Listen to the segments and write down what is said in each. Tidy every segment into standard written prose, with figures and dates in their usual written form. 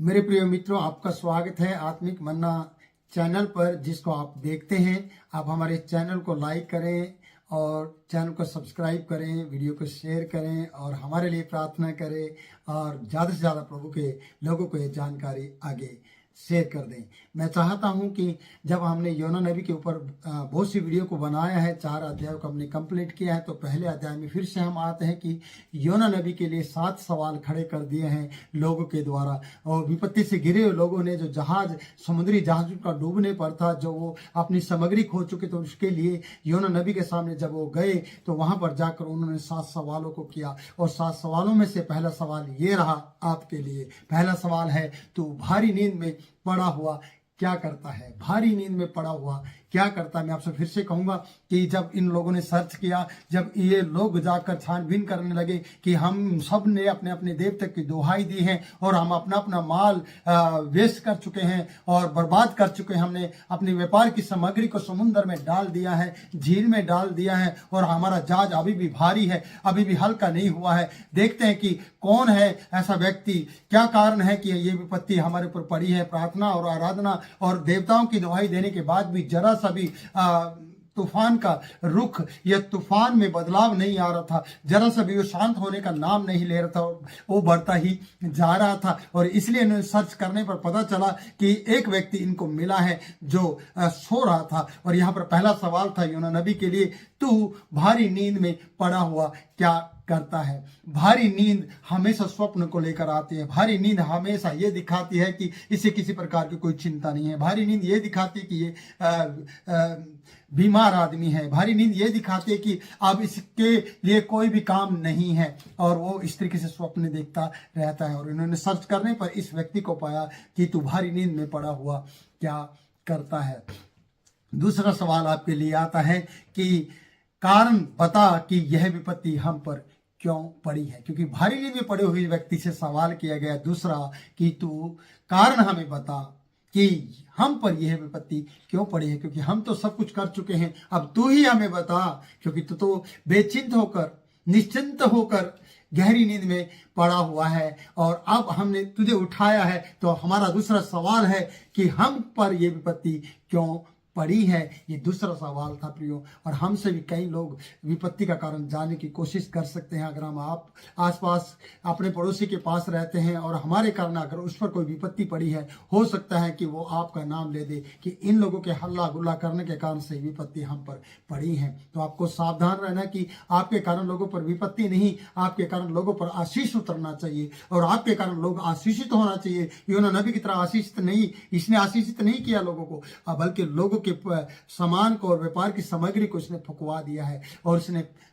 मेरे प्रिय मित्रों, आपका स्वागत है आत्मिक मन्ना चैनल पर, जिसको आप देखते हैं। आप हमारे चैनल को लाइक करें और चैनल को सब्सक्राइब करें, वीडियो को शेयर करें और हमारे लिए प्रार्थना करें और ज़्यादा से ज़्यादा प्रभु के लोगों को ये जानकारी आगे शेयर कर दें। मैं चाहता हूं कि जब हमने योना नबी के ऊपर बहुत सी वीडियो को बनाया है, 4 अध्यायों को हमने कंप्लीट किया है, तो पहले अध्याय में फिर से हम आते हैं कि योना नबी के लिए 7 सवाल खड़े कर दिए हैं लोगों के द्वारा। और विपत्ति से घिरे हुए लोगों ने, जो जहाज समुद्री जहाज का डूबने पर था, जो वो अपनी सामग्री खो चुके, तो उसके लिए योना नबी के सामने जब वो गए तो वहां पर जाकर उन्होंने 7 सवालों को किया। और 7 सवालों में से पहला सवाल ये रहा आपके लिए। पहला सवाल है, तू भारी नींद में पड़ा हुआ क्या करता है? भारी नींद में पड़ा हुआ क्या करता है? मैं आपसे फिर से कहूंगा कि जब इन लोगों ने सर्च किया, जब ये लोग जाकर छानबीन करने लगे कि हम सब ने अपने अपने देवता की दुहाई दी है और हम अपना अपना माल वेस्ट कर चुके हैं और बर्बाद कर चुके हैं, हमने अपनी व्यापार की सामग्री को समुद्र में डाल दिया है, झील में डाल दिया है और हमारा जहाज अभी भी भारी है, अभी भी हल्का नहीं हुआ है। देखते हैं कि कौन है ऐसा व्यक्ति, क्या कारण है कि ये विपत्ति हमारे ऊपर पड़ी है। प्रार्थना और आराधना और देवताओं की दुहाई देने के बाद भी जरा सा भी तूफान का रुख या तूफान में बदलाव नहीं आ रहा था, जरा सा भी वो शांत होने का नाम नहीं ले रहा था, वो बढ़ता ही जा रहा था। और इसलिए इन्होंने सर्च करने पर पता चला कि एक व्यक्ति इनको मिला है जो सो रहा था। और यहाँ पर पहला सवाल था योना नबी के लिए, तू भारी नींद में पड़ा हुआ क्या करता है? भारी नींद हमेशा स्वप्न को लेकर आती है। भारी नींद हमेशा ये दिखाती है कि इसे किसी प्रकार की कोई चिंता नहीं है। भारी नींद ये दिखाती है कि ये बीमार आदमी है। भारी नींद ये दिखाती है कि अब इसके लिए कोई भी काम नहीं है और वो इस तरीके से स्वप्न देखता रहता है। और इन्होंने सर्च करने पर इस व्यक्ति को पाया कि तू भारी नींद में पड़ा हुआ क्या करता है। दूसरा सवाल आपके लिए आता है कि कारण बता कि यह विपत्ति हम पर क्यों पड़ी है। क्योंकि भारी नींद में पड़े हुए व्यक्ति से सवाल किया गया दूसरा कि तू कारण हमें बता कि हम पर यह विपत्ति क्यों पड़ी है, क्योंकि हम तो सब कुछ कर चुके हैं, अब तू ही हमें बता, क्योंकि तू तो बेचिंत होकर, निश्चिंत होकर गहरी नींद में पड़ा हुआ है और अब हमने तुझे उठाया है। तो हमारा दूसरा सवाल है कि हम पर यह विपत्ति क्यों पड़ी है। ये दूसरा सवाल था प्रियो। और हमसे भी कई लोग विपत्ति का कारण जानने की कोशिश कर सकते हैं। अगर हम आप आसपास अपने पड़ोसी के पास रहते हैं और हमारे कारण अगर उस पर कोई विपत्ति पड़ी है, हो सकता है कि वो आपका नाम ले दे कि इन लोगों के हल्ला गुल्ला करने के कारण से विपत्ति हम पर पड़ी है। तो आपको सावधान रहना कि आपके कारण लोगों पर विपत्ति नहीं, आपके कारण लोगों पर आशीष उतरना चाहिए और आपके कारण लोग आशीषित होना चाहिए। योना नबी की तरह आशीषित नहीं, इसने आशीषित नहीं किया लोगों को, बल्कि लोगों के सामान को और व्यापार की सामग्री को इसने फुकवा दिया है और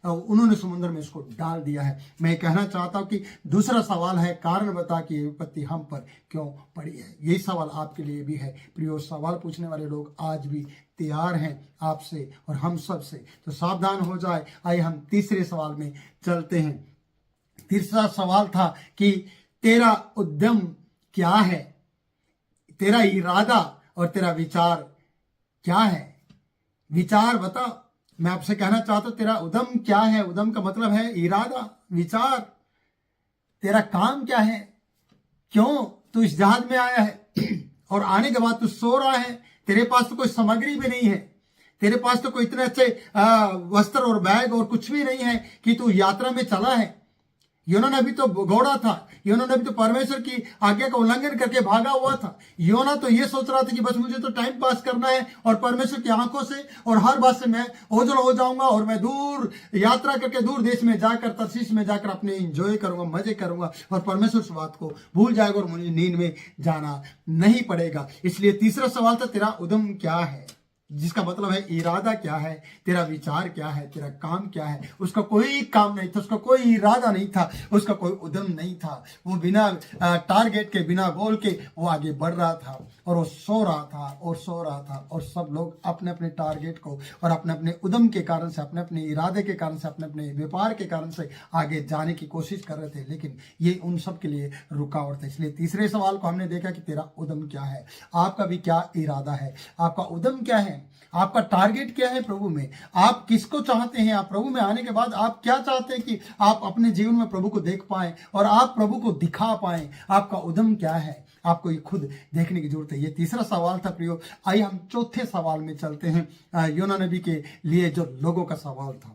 उन्होंने समुद्र में इसको डाल दिया है। मैं कहना चाहता हूं कि दूसरा सवाल है, कारण बता कि विपत्ति हम पर क्यों पड़ी है। यही सवाल आपके लिए भी है प्रियो। सवाल पूछने वाले लोग आज भी तैयार हैं आपसे और हम सब से, तो सावधान हो जाए। आइए हम तीसरे सवाल में चलते हैं। तीसरा सवाल था कि तेरा उद्यम क्या है, तेरा इरादा और तेरा विचार क्या है। विचार बता। मैं आपसे कहना चाहता हूं तेरा उद्यम क्या है। उद्यम का मतलब है इरादा, विचार। तेरा काम क्या है, क्यों तू इस जहाज में आया है और आने के बाद तू सो रहा है। तेरे पास तो कोई सामग्री भी नहीं है, तेरे पास तो कोई इतने अच्छे वस्त्र और बैग और कुछ भी नहीं है कि तू यात्रा में चला है। योना नबी तो घोड़ा था, योना नबी तो परमेश्वर की आज्ञा का उल्लंघन करके भागा हुआ था। योना तो ये सोच रहा था कि बस मुझे तो टाइम पास करना है और परमेश्वर की आंखों से और हर बात से मैं ओझल हो जाऊंगा और मैं दूर यात्रा करके दूर देश में जाकर, तरसीस में जाकर अपने एंजॉय करूंगा, मजे करूंगा और परमेश्वर उस बात को भूल जाएगा और मुझे नींद में जाना नहीं पड़ेगा। इसलिए तीसरा सवाल था तेरा उद्यम क्या है, जिसका मतलब है इरादा क्या है, तेरा विचार क्या है, तेरा काम क्या है। उसका कोई काम नहीं था, उसका कोई इरादा नहीं था, उसका कोई उद्यम नहीं था। वो बिना टारगेट के, बिना गोल के वो आगे बढ़ रहा था और वो सो रहा था और सो रहा था। और सब लोग अपने अपने टारगेट को और अपने अपने उद्यम के कारण से, अपने अपने इरादे के कारण से, अपने अपने व्यापार के कारण से आगे जाने की कोशिश कर रहे थे, लेकिन ये उन सब के लिए रुकावट था। इसलिए तीसरे सवाल को हमने देखा कि तेरा उद्यम क्या है, आपका भी क्या इरादा है, आपका उद्यम क्या है, आपका टारगेट क्या है प्रभु में, आप किसको चाहते हैं। आप प्रभु में आने के बाद आप क्या चाहते हैं कि आप अपने जीवन में प्रभु को देख पाएं और आप प्रभु को दिखा पाएं। आपका उद्यम क्या है, आपको ये खुद देखने की जरूरत है। ये तीसरा सवाल था प्रियो। आइए हम चौथे सवाल में चलते हैं। योना नबी के लिए जो लोगों का सवाल था,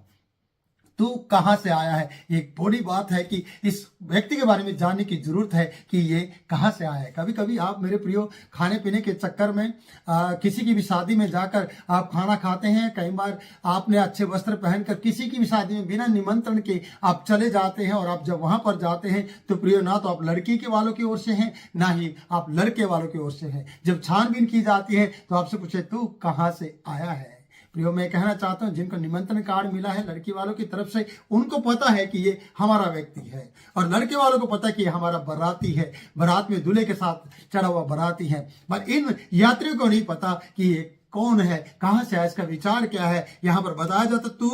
तू कहां से आया है। एक बड़ी बात है कि इस व्यक्ति के बारे में जानने की जरूरत है कि ये कहां से आया है। कभी कभी आप मेरे प्रियो खाने पीने के चक्कर में किसी की भी शादी में जाकर आप खाना खाते हैं। कई बार आपने अच्छे वस्त्र पहनकर किसी की भी शादी में बिना निमंत्रण के आप चले जाते हैं, और आप जब वहां पर जाते हैं तो प्रियो ना तो आप लड़की के वालों की ओर से हैं, ना ही आप लड़के वालों की ओर से हैं। जब छानबीन की जाती है तो आपसे पूछे तू कहां से आया है। प्रियो मैं कहना चाहता हूं, जिनको निमंत्रण कार्ड मिला है लड़की वालों की तरफ से, उनको पता है कि ये हमारा व्यक्ति है, और लड़के वालों को पता है कि ये हमारा बाराती है, बारात में दूल्हे के साथ चढ़ा हुआ बाराती है। पर इन यात्रियों को नहीं पता कि ये कौन है, कहां से आया, इसका विचार क्या है। यहां पर बताया जाता तू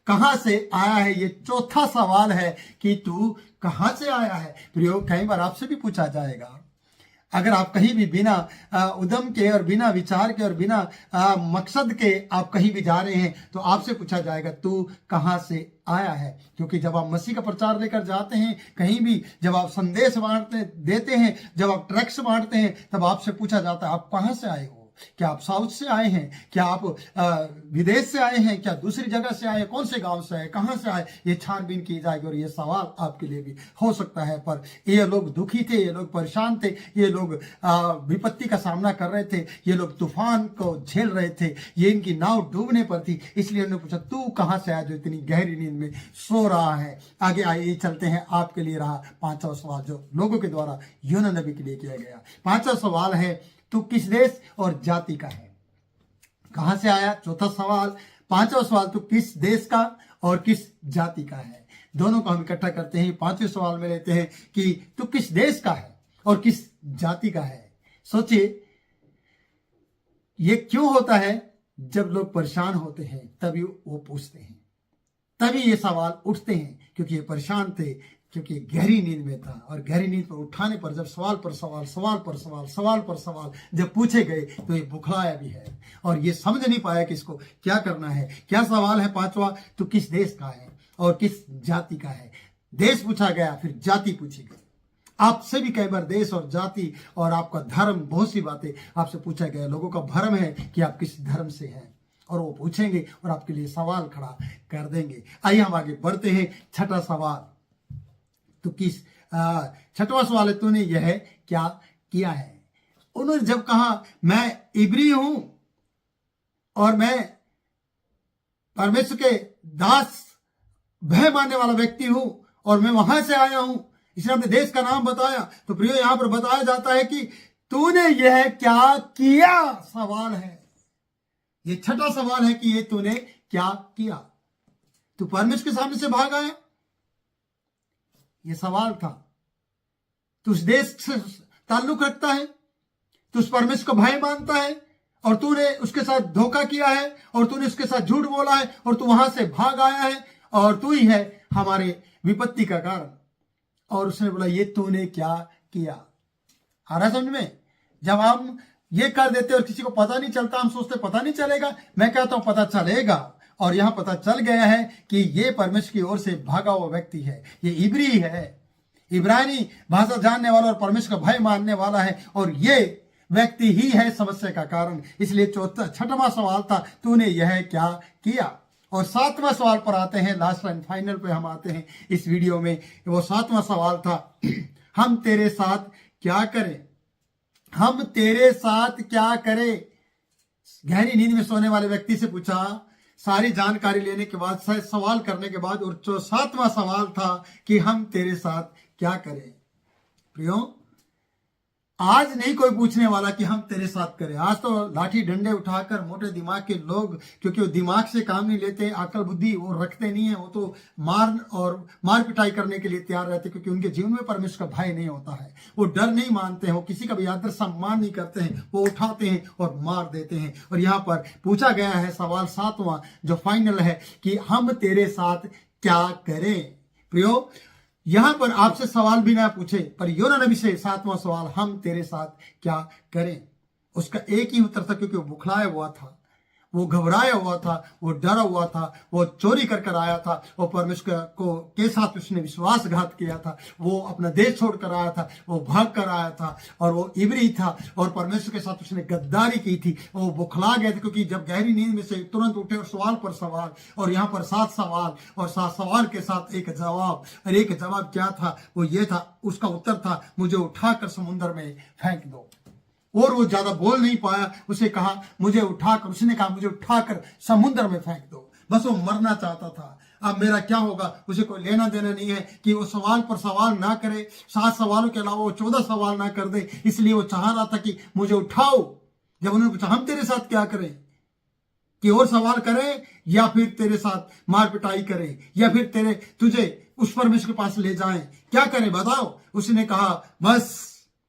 कहां से आया है। ये चौथा सवाल है कि तू कहां से आया है। प्रियो कई बार आपसे भी पूछा जाएगा, अगर आप कहीं भी बिना उद्यम के और बिना विचार के और बिना मकसद के आप कहीं भी जा रहे हैं तो आपसे पूछा जाएगा तू कहां से आया है। क्योंकि जब आप मसीह का प्रचार लेकर जाते हैं कहीं भी, जब आप संदेश देते हैं, जब आप ट्रैक्ट्स बांटते हैं, तब आपसे पूछा जाता है आप कहां से आए हो। क्या आप साउथ से आए हैं, क्या आप विदेश से आए हैं, क्या दूसरी जगह से आए, कौन से गांव से आए, कहां से आए, ये छानबीन की जाएगी। और ये सवाल आपके लिए भी हो सकता है। पर ये लोग दुखी थे, ये लोग परेशान थे, ये लोग विपत्ति का सामना कर रहे थे, ये लोग तूफान को झेल रहे थे, ये इनकी नाव डूबने पर थी। इसलिए उन्होंने पूछा तू कहां से आया जो इतनी गहरी नींद में सो रहा है। आगे आइए चलते हैं, आपके लिए रहा पांचवा सवाल जो लोगों के द्वारा यूना नबी के लिए किया गया। पांचवा सवाल है तू किस देश और जाति का है। कहां से आया चौथा सवाल। पांचवा सवाल तू किस देश का और किस जाति का है। दोनों को हम इकट्ठा करते हैं, पांचवें सवाल में लेते हैं कि तू किस देश का है और किस जाति का है। सोचिए ये क्यों होता है। जब लोग परेशान होते हैं तभी वो पूछते हैं, तभी ये सवाल उठते हैं, क्योंकि ये परेशान थे, क्योंकि गहरी नींद में था। और गहरी नींद पर उठाने पर जब सवाल पर सवाल, सवाल पर सवाल, सवाल पर सवाल जब पूछे गए तो ये बुखलाया भी है और ये समझ नहीं पाया कि इसको क्या करना है। क्या सवाल है पांचवा, तो किस देश का है और किस जाति का है। देश पूछा गया, फिर जाति पूछी गई। आपसे भी कई बार देश और जाति और आपका धर्म, बहुत सी बातें आपसे पूछा गया। लोगों का भ्रम है कि आप किस धर्म से हैं, और वो पूछेंगे और आपके लिए सवाल खड़ा कर देंगे। आइए हम आगे बढ़ते हैं। छठा सवाल, तो किस छठवां सवाल है तूने यह क्या किया है। उन्होंने जब कहा मैं इब्री हूं और मैं परमेश्वर के दास, भय मानने वाला व्यक्ति हूं और मैं वहां से आया हूं, इसने अपने देश का नाम बताया, तो प्रियो यहां पर बताया जाता है कि तूने यह क्या किया। सवाल है, ये छठा सवाल है कि ये तूने क्या किया। तू परमेश्वर के सामने से भाग आया, ये सवाल था। तू उस देश से ताल्लुक रखता है, तू उस परमेश्वर को भय मानता है, और तूने उसके साथ धोखा किया है, और तूने उसके साथ झूठ बोला है, और तू वहां से भाग आया है, और तू ही है हमारे विपत्ति का कारण। और उसने बोला ये तूने क्या किया। आ रहा समझ में। जब हम ये कर देते और किसी को पता नहीं चलता, हम सोचते पता नहीं चलेगा। मैं कहता हूं पता चलेगा, और यहां पता चल गया है कि ये परमेश्वर की ओर से भागा हुआ व्यक्ति है। ये इब्री है, इब्रानी भाषा जानने वाला और परमेश्वर का भय मानने वाला है, और ये व्यक्ति ही है समस्या का कारण। इसलिए छठवां सवाल था तूने यह क्या किया। और सातवां सवाल पर आते हैं, लास्ट एंड फाइनल पे हम आते हैं इस वीडियो में। वो सातवां सवाल था हम तेरे साथ क्या करें, हम तेरे साथ क्या करें। गहरी नींद में सोने वाले व्यक्ति से पूछा, सारी जानकारी लेने के बाद, सवाल करने के बाद, और जो सातवां सवाल था कि हम तेरे साथ क्या करें। प्रियो आज नहीं कोई पूछने वाला कि हम तेरे साथ करें। आज तो लाठी डंडे उठाकर मोटे दिमाग के लोग, क्योंकि वो दिमाग से काम नहीं लेते, अकल बुद्धि वो रखते नहीं है, वो तो मार पिटाई करने के लिए तैयार रहते, क्योंकि उनके जीवन में परमेश्वर का भय नहीं होता है। वो डर नहीं मानते हैं, वो किसी का भी आदर सम्मान नहीं करते हैं, वो उठाते हैं और मार देते हैं। और यहाँ पर पूछा गया है सवाल सातवां जो फाइनल है कि हम तेरे साथ क्या करें। प्रियो यहां पर आपसे सवाल भी ना पूछे, पर योना नबी से सातवां सवाल हम तेरे साथ क्या करें, उसका एक ही उत्तर था, क्योंकि वो बुखलाया हुआ था। वो घबराया हुआ था, वो डरा हुआ था, वो चोरी कर कर आया था, वो परमेश्वर को के साथ उसने विश्वासघात किया था, वो अपना देश छोड़कर आया था, वो भाग कर आया था और वो इब्री था और परमेश्वर के साथ उसने गद्दारी की थी। वो बुखला गए थे क्योंकि जब गहरी नींद में से तुरंत उठे और सवाल पर सवाल, और यहाँ पर 7 सवाल और 7 सवाल के साथ एक जवाब, और एक जवाब क्या था? वो ये था, उसका उत्तर था, मुझे उठाकर समुद्र में फेंक दो। और वो ज्यादा बोल नहीं पाया, उसे कहा मुझे उठाकर, उसने कहा मुझे उठाकर समुद्र में फेंक दो। बस वो मरना चाहता था। अब मेरा क्या होगा, उसे कोई लेना देना नहीं है कि वो सवाल पर सवाल ना करे, 7 सवालों के अलावा वो 14 सवाल ना कर दे। इसलिए वो चाह रहा था कि मुझे उठाओ। जब उन्होंने पूछा हम तेरे साथ क्या करें, कि और सवाल करें या फिर तेरे साथ मार पिटाई करें या फिर तुझे उस परमेश्वर के पास ले जाएं, क्या करें बताओ? उसने कहा बस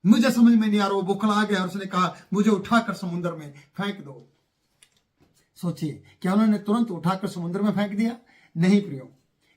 मुझे समझ में नहीं आ रहा। वो बुखला गया और उसने कहा मुझे उठाकर समुद्र में फेंक दो। सोचिए, क्या उन्होंने तुरंत उठाकर समुद्र में फेंक दिया? नहीं प्रियो,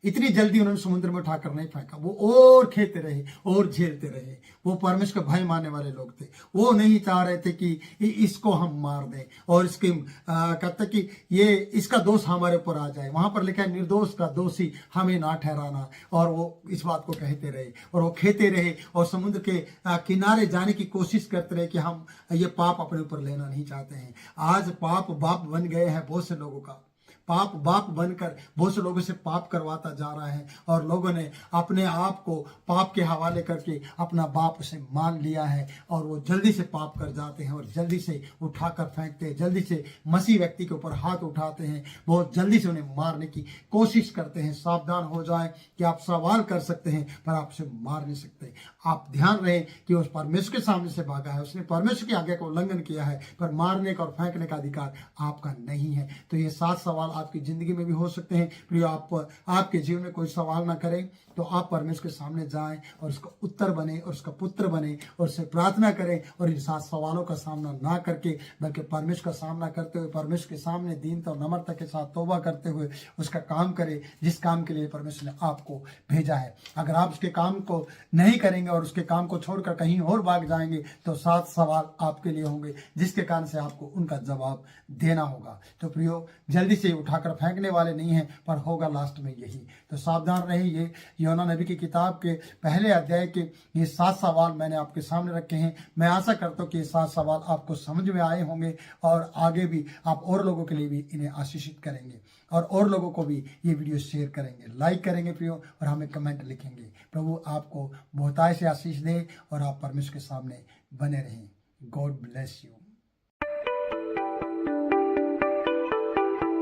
इतनी जल्दी उन्होंने समुद्र में उठाकर नहीं फेंका। वो और खेते रहे और झेलते रहे। वो परमेश्वर का भय मानने वाले लोग थे। वो नहीं चाह रहे थे कि इसको हम मार दें और इसके कहते कि ये इसका दोष हमारे ऊपर आ जाए। वहां पर लिखा है निर्दोष का दोषी हमें ना ठहराना। और वो इस बात को कहते रहे और वो खेते रहे और समुद्र के किनारे जाने की कोशिश करते रहे कि हम ये पाप अपने ऊपर लेना नहीं चाहते हैं। आज पाप बाप बन गए हैं बहुत से लोगों का। पाप बाप बनकर बहुत से लोगों से पाप करवाता जा रहा है और लोगों ने अपने आप को पाप के हवाले करके अपना बाप उसे मान लिया है और वो जल्दी से पाप कर जाते हैं और जल्दी से उठाकर फेंकते हैं, जल्दी से मसीह व्यक्ति के ऊपर हाथ उठाते हैं, बहुत जल्दी से उन्हें मारने की कोशिश करते हैं। सावधान हो जाएं कि आप सवाल कर सकते हैं पर आप उसे मार नहीं सकते। आप ध्यान रहे कि उस परमेश्वर के सामने से भागा है, उसने परमेश्वर की आज्ञा का उल्लंघन किया है, पर मारने का और फेंकने का अधिकार आपका नहीं है। तो ये 7 सवाल आपकी जिंदगी में भी हो सकते हैं। प्रिय, आपके जीवन में कोई सवाल ना करें तो आप परमेश्वर के सामने जाएं और उसका उत्तर बने और उसका पुत्र बने और उससे प्रार्थना करें और इन 7 सवालों का सामना ना करके बल्कि परमेश्वर का सामना करते हुए परमेश्वर के सामने दीनता और नम्रता के साथ तौबा करते हुए उसका काम करें जिस काम के लिए परमेश्वर ने आपको भेजा है। अगर आप उसके काम को नहीं करेंगे और उसके काम को छोड़कर कहीं और भाग जाएंगे तो 7 सवाल आपके लिए होंगे जिसके कारण से आपको उनका जवाब देना होगा। तो प्रियो, जल्दी से उठाकर फेंकने वाले नहीं हैं पर होगा लास्ट में यही। तो सावधान रहे। ये योना नबी की किताब के पहले अध्याय के ये 7 सवाल मैंने आपके सामने रखे हैं। मैं आशा करता हूँ कि ये 7 सवाल आपको समझ में आए होंगे और आगे भी आप और लोगों के लिए भी इन्हें आशीषित करेंगे और लोगों को भी ये वीडियो शेयर करेंगे, लाइक करेंगे प्रियो, और हमें कमेंट लिखेंगे। प्रभु आपको बहुतायत से आशीष दे और आप परमेश्वर के सामने बने रहें। God bless you.